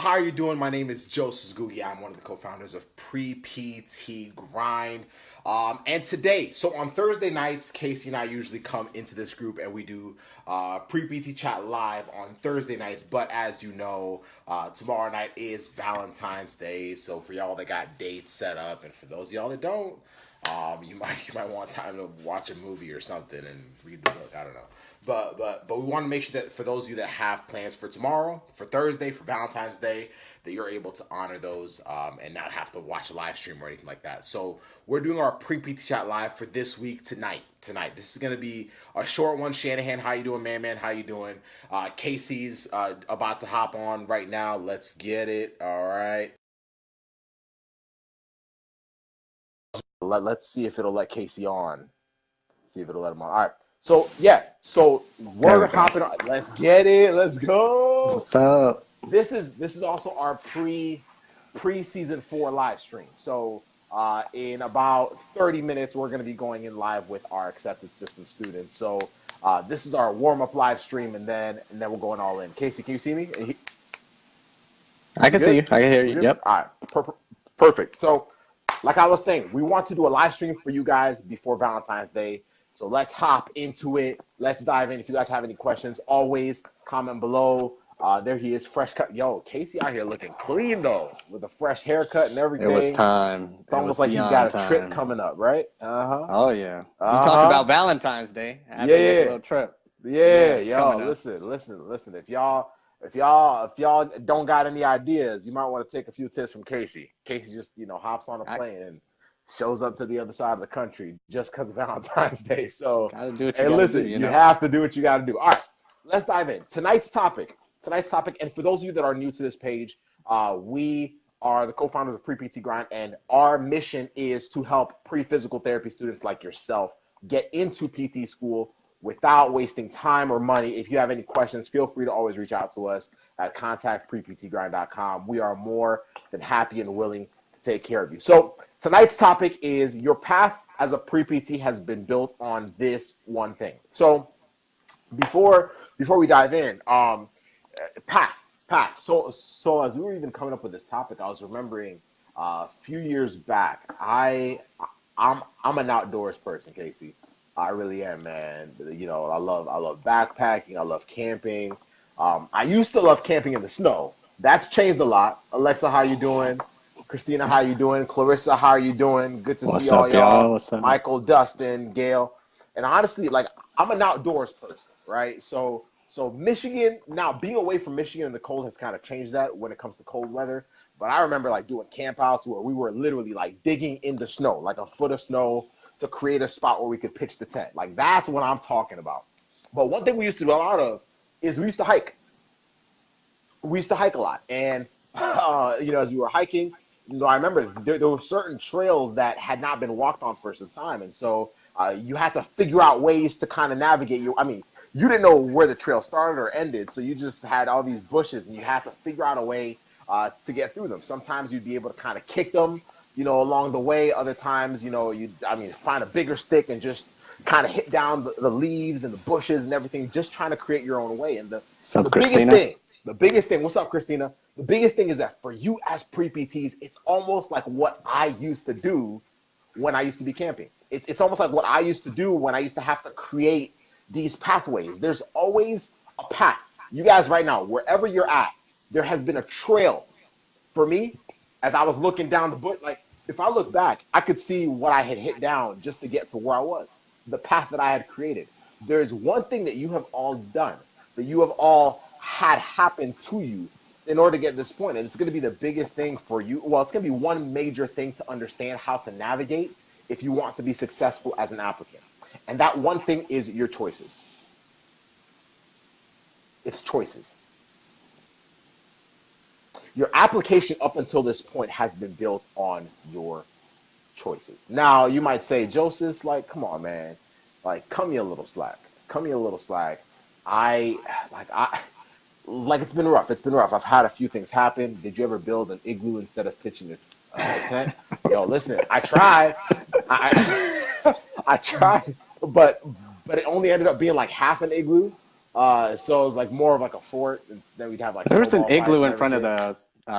how are you doing? My name is Joseph Googie. I'm one of the co-founders of Pre-PT Grind. And today, so on Thursday nights, Casey and I usually come into this group and we do Pre-PT Chat live on Thursday nights. But as you know, tomorrow night is Valentine's Day. So for y'all that got dates set up, and for those of y'all that don't, you might want time to watch a movie or something and read the book. I don't know. But we want to make sure that for those of you that have plans for tomorrow, for Thursday, for Valentine's Day, that you're able to honor those and not have to watch a live stream or anything like that. So we're doing our pre-PT Chat live for this week tonight. This is going to be a short one. Shanahan, how you doing, man? How you doing? Casey's about to hop on right now. Let's get it. All right. Let's see if it'll let Casey on. See if it'll let him on. All right. So we're hopping on. Let's get it. Let's go. What's up? This is also our pre-season 4 live stream. So in about 30 minutes, we're going to be going in live with our accepted system students. So this is our warm-up live stream, and then we're going all in. Casey, can you see me? I can see you. I can hear you. Yep. All right. Perfect. So like I was saying, we want to do a live stream for you guys before Valentine's Day. So let's hop into it. Let's dive in. If you guys have any questions, always comment below. There he is, fresh cut. Yo, Casey out here looking clean though, with a fresh haircut and everything. It was time. It's almost like he's got a trip coming up, right? Oh yeah. You talked about Valentine's Day. Yeah. A little trip. Yeah. Yo, listen. If y'all don't got any ideas, you might want to take a few tips from Casey. Casey just hops on a plane and shows up to the other side of the country just because of Valentine's Day. So, gotta do what you have to do what you got to do. All right, let's dive in. Tonight's topic, and for those of you that are new to this page, we are the co-founders of Pre-PT Grind, and our mission is to help pre-physical therapy students like yourself get into PT school without wasting time or money. If you have any questions, feel free to always reach out to us at contactpreptgrind.com. We are more than happy and willing to take care of you. So tonight's topic is your path as a pre-PT has been built on this one thing. So before we dive in, path. So as we were even coming up with this topic, I was remembering a few years back, I'm an outdoors person, Casey. I really am, man. I love backpacking. I love camping. I used to love camping in the snow. That's changed a lot. Alexa, how you doing? Christina, how you doing? Clarissa, how are you doing? Good to see all y'all. What's up? Michael, Dustin, Gail. And honestly, I'm an outdoors person, right? So Michigan, now being away from Michigan in the cold has kind of changed that when it comes to cold weather. But I remember doing camp outs where we were literally digging in the snow, like a foot of snow to create a spot where we could pitch the tent. That's what I'm talking about. But one thing we used to do a lot of is we used to hike. We used to hike a lot. And, as we were hiking, I remember there were certain trails that had not been walked on for some time. And so you had to figure out ways to kind of navigate. You didn't know where the trail started or ended. So you just had all these bushes and you had to figure out a way to get through them. Sometimes you'd be able to kind of kick them, along the way. Other times, you'd find a bigger stick and just kind of hit down the leaves and the bushes and everything, just trying to create your own way. And the biggest thing, what's up, Christina? The biggest thing is that for you as pre-PTs, it's almost like what I used to do when I used to be camping. It's almost like what I used to do when I used to have to create these pathways. There's always a path. You guys right now, wherever you're at, there has been a trail. For me, as I was looking down the bush, if I look back, I could see what I had hit down just to get to where I was, the path that I had created. There's one thing that you have all done, that you have all had happen to you in order to get to this point. And it's going to be the biggest thing for you. Well, it's going to be one major thing to understand how to navigate if you want to be successful as an applicant. And that one thing is your choices. It's choices. Your application up until this point has been built on your choices. Now, you might say, Joseph, come on, man. Cut me a little slack. It's been rough. I've had a few things happen. Did you ever build an igloo instead of pitching a tent? Yo, listen, I tried. I tried, but it only ended up being half an igloo. So it was more of a fort, and then we'd have there was an igloo in front of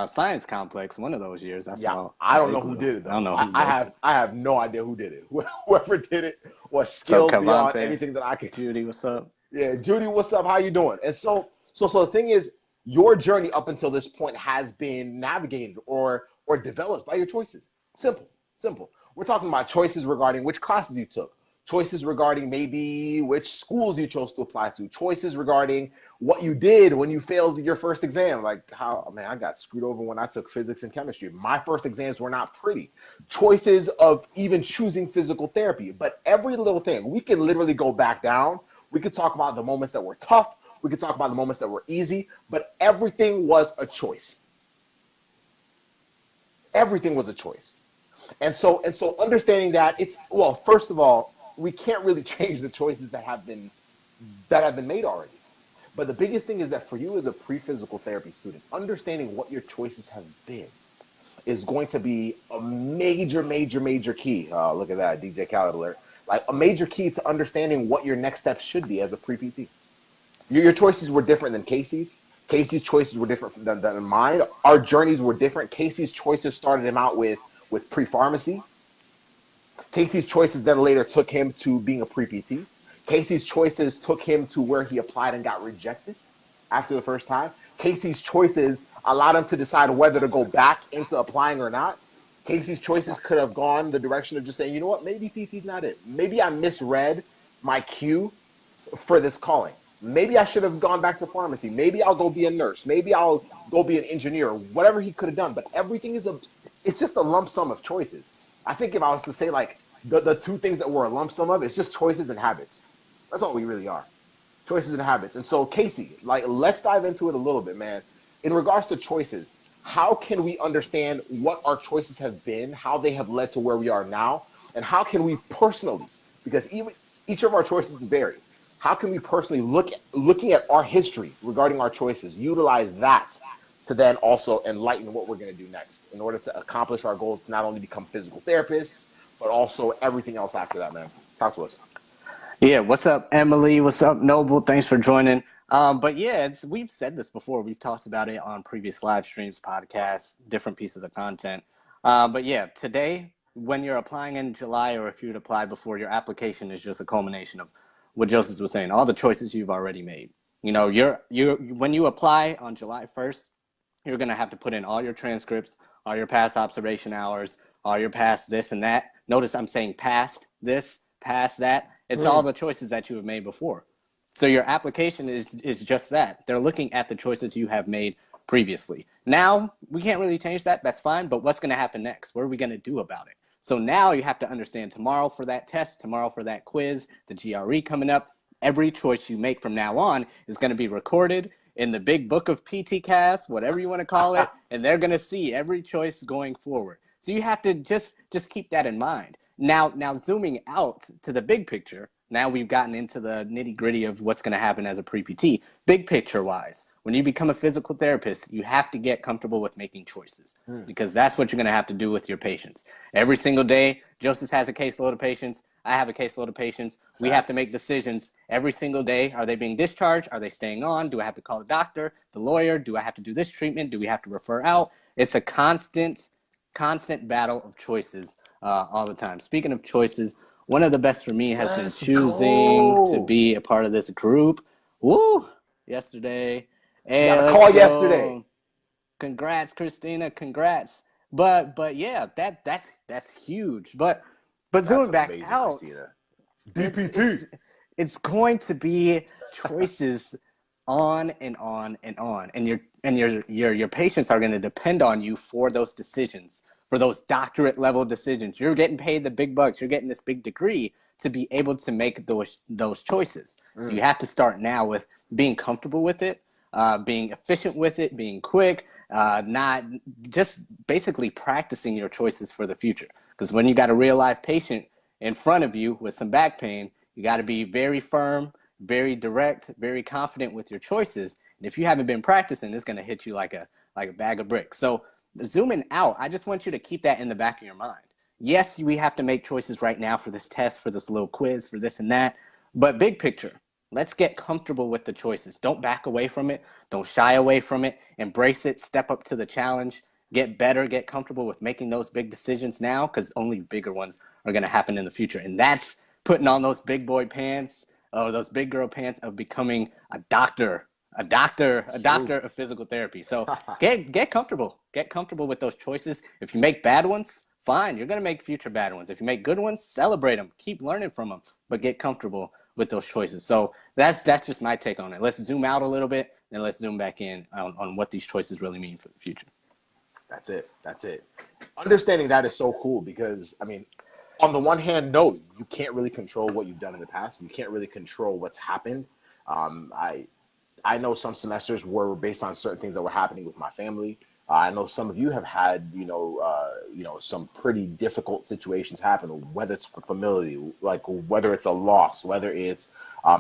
science complex one of those years. I saw. I don't know who did it I though. don't know who I have no idea who did it. Whoever did it was What's up, skilled beyond Cavante? anything that I could. Judy, what's up? Yeah, Judy, what's up? How you doing? And so the thing is, your journey up until this point has been navigated or developed by your choices. Simple, simple. We're talking about choices regarding which classes you took, choices regarding maybe which schools you chose to apply to, choices regarding what you did when you failed your first exam. Like how, man, I got screwed over when I took physics and chemistry. My first exams were not pretty. Choices of even choosing physical therapy. But every little thing, we can literally go back down. We could talk about the moments that were tough. We could talk about the moments that were easy, but everything was a choice. Everything was a choice. And so understanding that it's, well, first of all, we can't really change the choices that have been made already. But the biggest thing is that for you as a pre-physical therapy student, understanding what your choices have been is going to be a major, major, major key. Look at that, DJ Khaled alert. Like a major key to understanding what your next steps should be as a pre-PT. Your choices were different than Casey's. Casey's choices were different than mine. Our journeys were different. Casey's choices started him out with pre-pharmacy. Casey's choices then later took him to being a pre-PT. Casey's choices took him to where he applied and got rejected after the first time. Casey's choices allowed him to decide whether to go back into applying or not. Casey's choices could have gone the direction of just saying, you know what, maybe PT's not it. Maybe I misread my cue for this calling. Maybe I should have gone back to pharmacy. Maybe I'll go be a nurse. Maybe I'll go be an engineer. Whatever he could have done. But everything it's just a lump sum of choices. I think if I was to say like the two things that were a lump sum of, it's just choices and habits. That's all we really are. Choices and habits. And so Casey, like let's dive into it a little bit, man. In regards to choices, how can we understand what our choices have been, how they have led to where we are now, and how can we personally, because even each of our choices vary, how can we personally looking at our history regarding our choices, utilize that to then also enlighten what we're going to do next in order to accomplish our goals to not only become physical therapists, but also everything else after that, man. Talk to us. Yeah, what's up, Emily? What's up, Noble? Thanks for joining. But yeah, we've said this before. We've talked about it on previous live streams, podcasts, different pieces of content. But yeah, today, when you're applying in July, or if you'd apply before, your application is just a culmination of what Joseph was saying, all the choices you've already made. You know, when you apply on July 1st, you're going to have to put in all your transcripts, all your past observation hours, all your past this and that. Notice I'm saying past this, past that. It's all the choices that you have made before. So your application is just that. They're looking at the choices you have made previously. Now, we can't really change that. That's fine. But what's going to happen next? What are we going to do about it? So now you have to understand tomorrow for that test, tomorrow for that quiz, the GRE coming up. Every choice you make from now on is going to be recorded in the big book of PT Cast, whatever you want to call it, and they're going to see every choice going forward. So you have to just keep that in mind. Now zooming out to the big picture, now we've gotten into the nitty-gritty of what's going to happen as a pre-PT. Big picture-wise, when you become a physical therapist, you have to get comfortable with making choices because that's what you're going to have to do with your patients. Every single day, Joseph has a caseload of patients. I have a caseload of patients. We have to make decisions every single day. Are they being discharged? Are they staying on? Do I have to call the doctor, the lawyer? Do I have to do this treatment? Do we have to refer out? It's a constant battle of choices all the time. Speaking of choices, one of the best for me has been choosing to be a part of this group. Woo! Yesterday. She got a call yesterday. Congrats, Christina. Congrats. But yeah, that's huge. But zooming back out, DPT. It's going to be choices on and on and on, and your patients are going to depend on you for those decisions, for those doctorate level decisions. You're getting paid the big bucks. You're getting this big degree to be able to make those choices. So you have to start now with being comfortable with it, being efficient with it, being quick, not just basically practicing your choices for the future. Because when you got a real life patient in front of you with some back pain, you got to be very firm, very direct, very confident with your choices. And if you haven't been practicing, it's going to hit you like a bag of bricks. So zooming out, I just want you to keep that in the back of your mind. Yes, we have to make choices right now for this test, for this little quiz, for this and that. But big picture, Let's get comfortable with the choices. Don't back away from it. Don't shy away from it. Embrace it. Step up to the challenge. Get better. Get comfortable with making those big decisions now, because only bigger ones are going to happen in the future. And that's putting on those big boy pants or those big girl pants of becoming a doctor of physical therapy. So get comfortable. Get comfortable with those choices. If you make bad ones, fine. You're going to make future bad ones. If you make good ones, celebrate them. Keep learning from them, but get comfortable with those choices. So that's just my take on it. Let's zoom out a little bit and let's zoom back in on what these choices really mean for the future. That's it. Understanding that is so cool because, I mean, on the one hand, no, you can't really control what you've done in the past. You can't really control what's happened. I know some semesters were based on certain things that were happening with my family. I know some of you have had, some pretty difficult situations happen, whether it's familially, like whether it's a loss, whether it's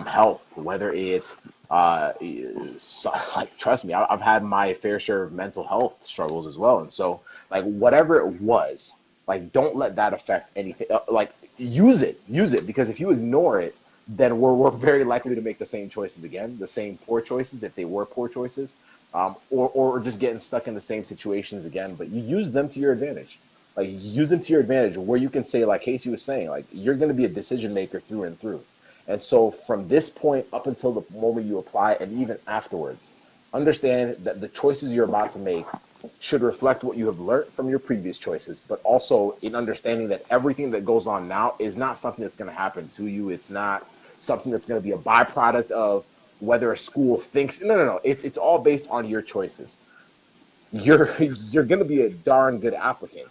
health, whether it's like, trust me, I've had my fair share of mental health struggles as well. And so, like, whatever it was, like, don't let that affect anything. Like, use it, because if you ignore it, then we're very likely to make the same choices again, the same poor choices if they were poor choices, or just getting stuck in the same situations again. But you use them to your advantage. Like, use them to your advantage where you can say, like Casey was saying, like, you're going to be a decision maker through and through. And so from this point up until the moment you apply and even afterwards, understand that the choices you're about to make should reflect what you have learned from your previous choices, but also in understanding that everything that goes on now is not something that's going to happen to you. It's not something that's going to be a byproduct of whether a school thinks. No. It's all based on your choices. You're going to be a darn good applicant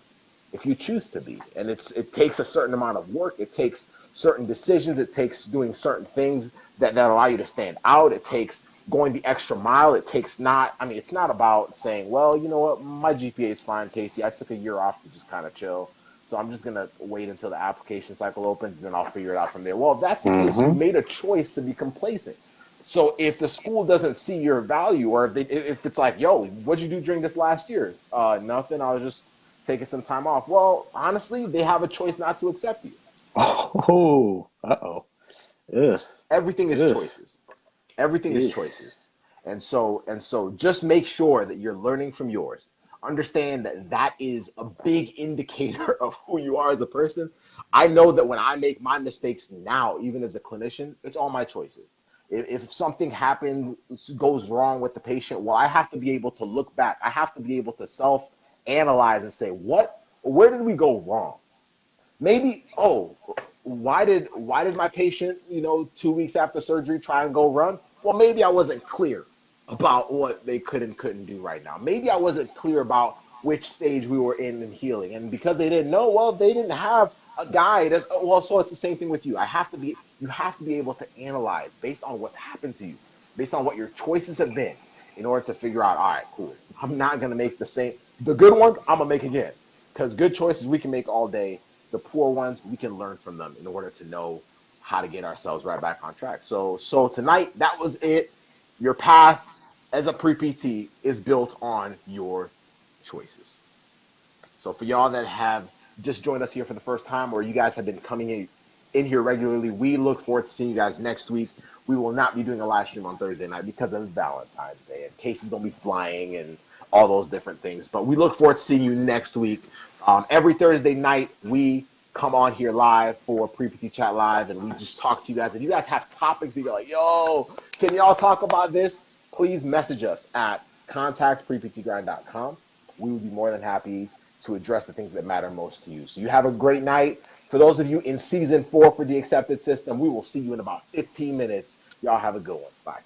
if you choose to be, and it takes a certain amount of work. It takes certain decisions. It takes doing certain things that allow you to stand out. It takes going the extra mile. It's not about saying, well, you know what, my GPA is fine, Casey. I took a year off to just kind of chill. So I'm just going to wait until the application cycle opens, and then I'll figure it out from there. Well, if that's the case, you made a choice to be complacent. So if the school doesn't see your value, or if it's like, yo, what'd you do during this last year? Nothing. I was just taking some time off. Well, honestly, they have a choice not to accept you. Oh, uh-oh. Ugh. Everything is choices. Everything is choices. And so just make sure that you're learning from yours. Understand that is a big indicator of who you are as a person. I know that when I make my mistakes now, even as a clinician, it's all my choices. If something goes wrong with the patient, well, I have to be able to look back. I have to be able to self-analyze and say, where did we go wrong? Maybe, why did my patient, 2 weeks after surgery try and go run? Well, maybe I wasn't clear about what they could and couldn't do right now. Maybe I wasn't clear about which stage we were in healing. And because they didn't know, well, they didn't have a guide. So it's the same thing with you. You have to be able to analyze based on what's happened to you, based on what your choices have been, in order to figure out, all right, cool, I'm not going to make the good ones, I'm going to make again. Because good choices we can make all day. The poor ones, we can learn from them in order to know how to get ourselves right back on track. So tonight, that was it. Your path as a pre-PT is built on your choices. So for y'all that have just joined us here for the first time, or you guys have been coming in here regularly, we look forward to seeing you guys next week. We will not be doing a live stream on Thursday night because of Valentine's Day, and Casey's going to be flying and all those different things. But we look forward to seeing you next week. Every Thursday night, we come on here live for Pre-PT Chat Live, and we just talk to you guys. If you guys have topics that you're like, yo, can y'all talk about this? Please message us at contactpreptgrind.com. We would be more than happy to address the things that matter most to you. So you have a great night. For those of you in season 4 for the Accepted System, we will see you in about 15 minutes. Y'all have a good one. Bye.